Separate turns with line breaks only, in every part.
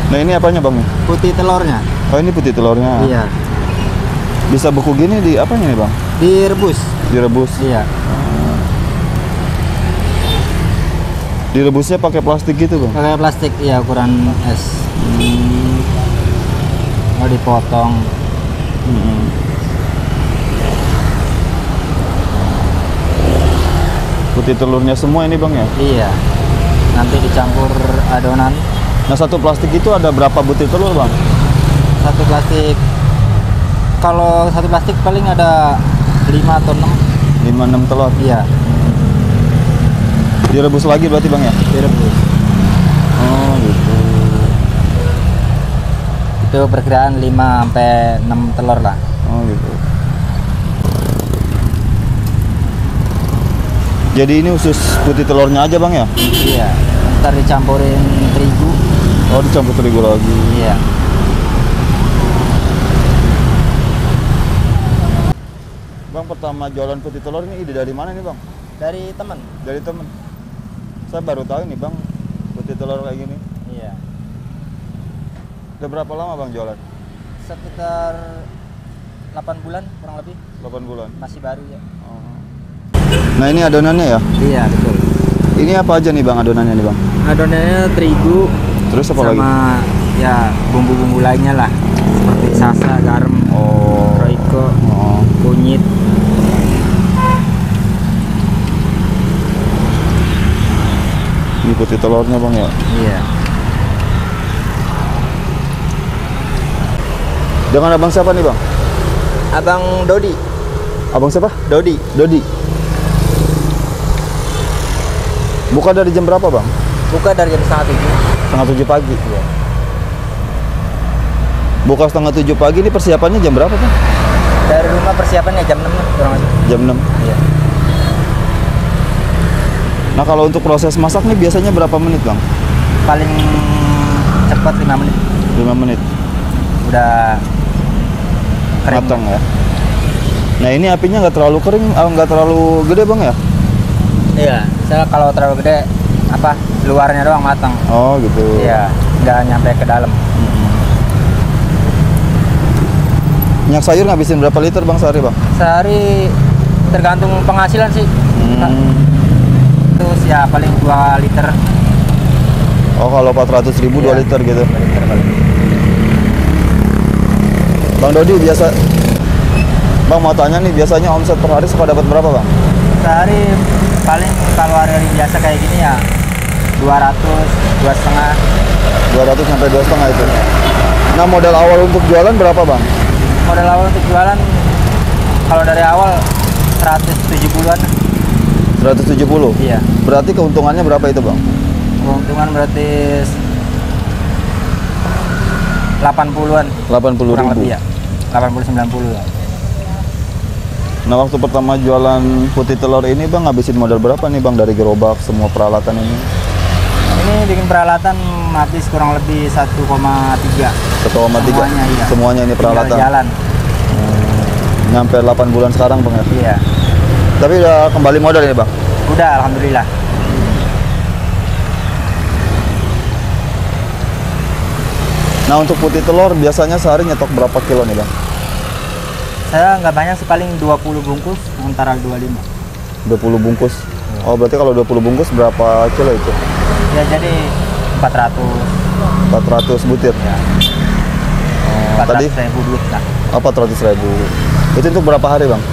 Nah ini apanya bang?
Putih telurnya.
Oh ini putih telurnya.
Iya.
Bisa beku gini di apanya nih bang?
Direbus.
Direbus.
Iya.
Direbusnya pakai plastik gitu bang?
Pakai plastik, iya, ukuran es. Oh, dipotong.
Putih telurnya semua ini bang ya?
Iya. Nanti dicampur adonan.
Nah satu plastik itu ada berapa butir telur bang?
Satu plastik. Kalau satu plastik paling ada 5 atau 6.
5-6 telur?
Iya.
Direbus lagi berarti bang ya?
Direbus.
Oh gitu.
Itu perkiraan 5 sampai 6 telur lah.
Oh gitu. Jadi ini usus putih telurnya aja bang ya?
Iya. Ntar dicampurin terigu.
Oh dicampur terigu lagi.
Iya.
Bang pertama jualan putih telur ini ide dari mana nih bang?
Dari teman.
Dari temen. Saya baru tahu nih bang putih telur kayak gini.
Iya.
Udah berapa lama bang jualan?
Sekitar 8 bulan kurang lebih.
8 bulan.
Masih baru ya.
Oh. Nah ini adonannya ya?
Iya, betul.
Ini apa aja nih bang adonannya nih bang?
Adonannya terigu.
Terus apa
sama
lagi?
Ya bumbu-bumbu lainnya lah, seperti sasa, garam, roiko, kunyit.
Ini putih telurnya bang ya?
Iya.
Dengan abang siapa nih bang?
Abang Dodi.
Abang siapa?
Dodi.
Dodi. Buka dari jam berapa bang?
Buka dari jam 6:30.
6:30 pagi.
Iya.
Buka 6:30 pagi ini persiapannya jam berapa bang?
Dari rumah persiapannya jam 6 kurang lebih.
Jam 6.
Iya.
Nah kalau untuk proses masak nih biasanya berapa menit bang?
Paling cepat 5 menit.
5 menit.
Udah kering.
Matang ya. Nah ini apinya nggak terlalu kering, nggak terlalu gede bang ya?
Iya. Misalnya kalau terlalu gede, luarnya doang matang.
Oh gitu.
Iya. Nggak nyampe ke dalam.
Minyak sayur ngabisin berapa liter bang sehari bang?
Sehari tergantung penghasilan sih. Terus ya paling 2 liter.
Oh kalau 400.000 2 liter gitu.
2 liter paling.
Bang Dodi biasa, bang mau tanya nih biasanya omset per hari suka dapat berapa bang?
Sehari paling kalau hari-hari biasa kayak gini ya 200, 2,5.
200 sampai 2,5 itu. Nah modal awal untuk jualan berapa bang?
Modal awal untuk jualan kalau dari awal 170-an.
170?
Iya.
Berarti keuntungannya berapa itu bang?
Keuntungan berarti 80-an.
80.000.
Kurang lebih ya. 80-90 ya.
Nah waktu pertama jualan putih telur ini bang ngabisin modal berapa nih bang dari gerobak semua peralatan ini?
Ini bikin peralatan habis kurang lebih 1,3.
1,3?
Semuanya, iya.
Semuanya ini peralatan?
Tinggal jalan.
Nyampe 8 bulan sekarang bang ya?
Iya.
Tapi udah kembali modal ini bang?
Udah, alhamdulillah.
Nah untuk putih telur biasanya sehari nyetok berapa kilo nih bang?
Saya nggak banyak sih, paling 20 bungkus antara 25.
20 bungkus? Oh berarti kalau 20 bungkus berapa kilo itu?
Ya jadi 400.
400 butir?
Ya.
Oh,
400
tadi?
ribu duit lah.
Oh 400.000. Itu untuk berapa hari bang?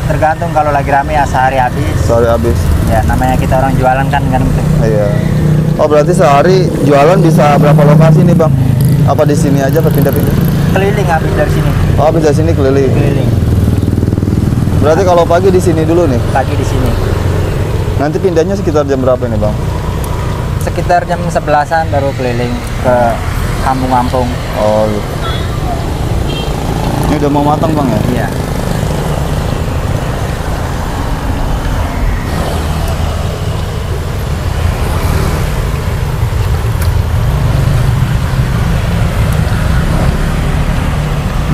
Tergantung, kalau lagi rame ya sehari habis.
Sehari habis?
Ya namanya kita orang jualan kan gitu.
Iya. Oh berarti sehari jualan bisa berapa lokasi nih bang? Apa di sini aja berpindah-pindah?
Keliling habis dari sini.
Oh habis dari sini keliling?
Keliling.
Berarti kalau pagi di sini dulu nih?
Pagi di sini.
Nanti pindahnya sekitar jam berapa ini bang?
Sekitar jam 11-an baru keliling ke kampung-kampung.
Oh gitu. Ini udah mau matang bang ya?
Iya.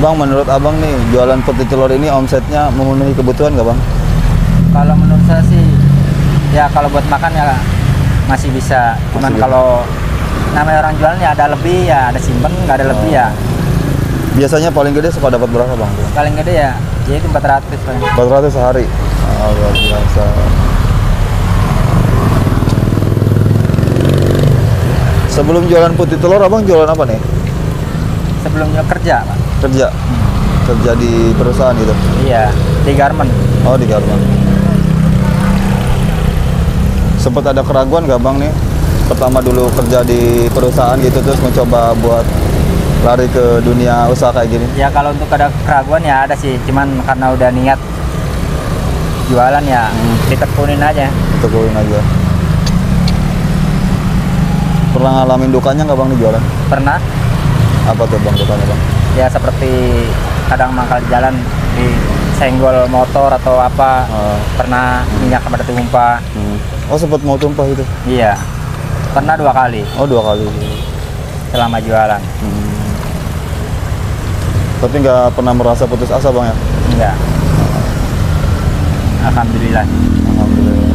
Bang, menurut abang nih, jualan putih telur ini omsetnya memenuhi kebutuhan nggak bang?
Kalau menurut saya sih, ya kalau buat makan ya masih bisa. Cuman
Masih bisa.
kalau namanya orang jualan ya ada lebih ya, ada simpen, nggak ada lebih ya.
Biasanya paling gede suka dapat berapa bang?
Paling gede ya, itu 400 paling.
400 sehari. Luar biasa. Sebelum jualan putih telur, abang jualan apa nih?
Sebelumnya kerja, Pak.
Kerja? Kerja di perusahaan gitu?
Iya, di garment.
Oh, di garment. Sempat ada keraguan gak bang nih? Pertama dulu kerja di perusahaan gitu, terus mencoba buat lari ke dunia usaha kayak gini?
Ya kalau untuk ada keraguan ya ada sih, cuman karena udah niat jualan ya ditekunin aja.
Ditekunin aja. Pernah ngalamin dukanya nggak bang di jualan?
Pernah.
Apa tuh bang dukanya bang?
Ya seperti kadang mangkal di jalan, disenggol motor atau apa. Pernah minyak pada tumpah.
Oh sempat mau tumpah itu?
Iya, pernah 2 kali.
Oh 2 kali.
Selama jualan.
Tapi nggak pernah merasa putus asa bang ya?
Enggak. Alhamdulillah.
Alhamdulillah.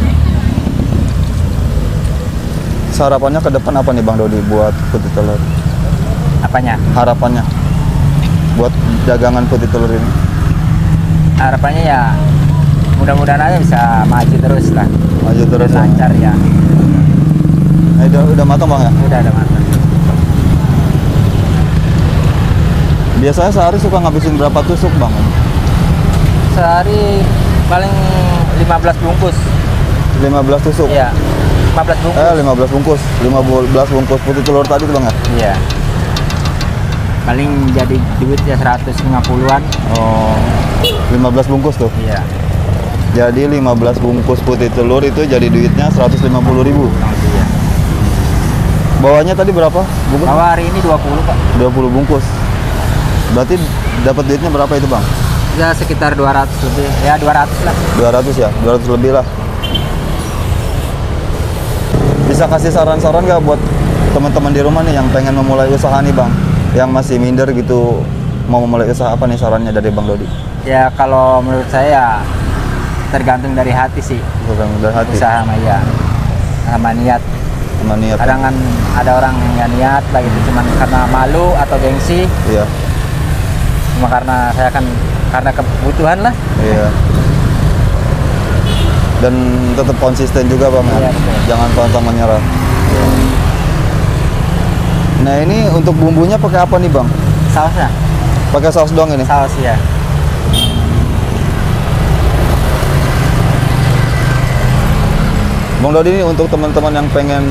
Harapannya ke depan apa nih Bang Dodi buat putih telur?
Apanya?
Harapannya buat dagangan putih telur ini?
Harapannya ya mudah-mudahan aja bisa maju terus lah.
Maju terus.
Dan lancar ya.
Nah, udah matang Bang ya?
Udah ada matang.
Biasanya sehari suka ngabisin berapa tusuk Bang?
Sehari paling 15 bungkus.
15 tusuk?
Iya, 15 bungkus.
15 bungkus. 15 bungkus putih telur tadi tuh Bang ya?
Iya. Paling jadi duit ya 150-an.
Oh, 15 bungkus tuh?
Iya.
Jadi 15 bungkus putih telur itu jadi duitnya 150.000.
Iya.
Bawahnya tadi berapa bungkus?
Bahwa hari ini 20 Pak.
20 bungkus. Berarti dapat duitnya berapa itu Bang?
Ya sekitar 200 lebih. Ya 200 lah.
200 ya? 200 lebih lah. Bisa kasih saran-saran nggak buat teman-teman di rumah nih yang pengen memulai usaha nih Bang? Yang masih minder gitu mau memulai usaha, apa nih sarannya dari Bang Dodi?
Ya kalau menurut saya ya tergantung dari hati sih.
Tergantung dari hati?
Usaha sama ya. Sama niat.
Sama niat.
Kadang kan ada orang yang nggak niat lah gitu, cuman karena malu atau gengsi.
Iya.
Cuma karena saya kan karena kebutuhan lah.
Iya. Dan tetap konsisten juga Bang ya.
Iya, betul.
Jangan pantang menyerah. Nah ini untuk bumbunya pakai apa nih Bang?
Sausnya?
Pakai saus doang ini?
Saus ya.
Bang Dodi ini untuk teman-teman yang pengen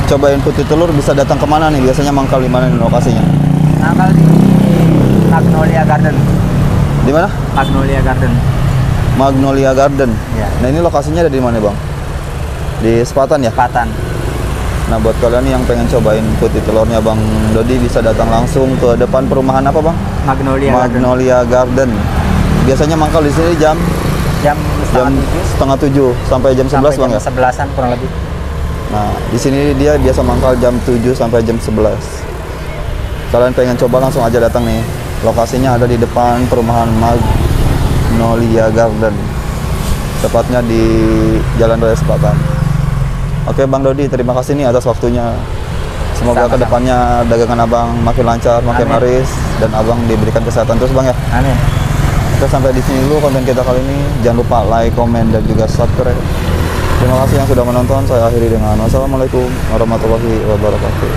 cobain putih telur bisa datang kemana nih? Biasanya mangkal di mana nih lokasinya?
Mangkal di Magnolia Garden.
Di mana?
Magnolia Garden.
Magnolia Garden.
Ya.
Nah ini lokasinya ada di mana Bang? Di Sepatan ya?
Patan.
Nah buat kalian yang pengen cobain putih telurnya Bang Dodi bisa datang langsung ke depan perumahan apa Bang?
Magnolia
Garden. Biasanya mangkal di sini jam setengah tujuh sampai jam 11 Bang ya?
11-an kurang lebih.
Nah di sini dia biasa mangkal jam 7 sampai jam 11. Kalian pengen coba langsung aja datang nih. Lokasinya ada di depan perumahan Magnolia Garden. Tepatnya di Jalan Raya Sepatan. Oke Bang Dodi, terima kasih nih atas waktunya. Semoga
Sama-sama.
kedepannya dagangan Abang makin lancar, makin
Amin.
laris, dan Abang diberikan kesehatan terus Bang ya.
Amin.
Kita sampai di sini dulu konten kita kali ini. Jangan lupa like, komen, dan juga subscribe. Terima kasih yang sudah menonton. Saya akhiri dengan wassalamualaikum warahmatullahi wabarakatuh.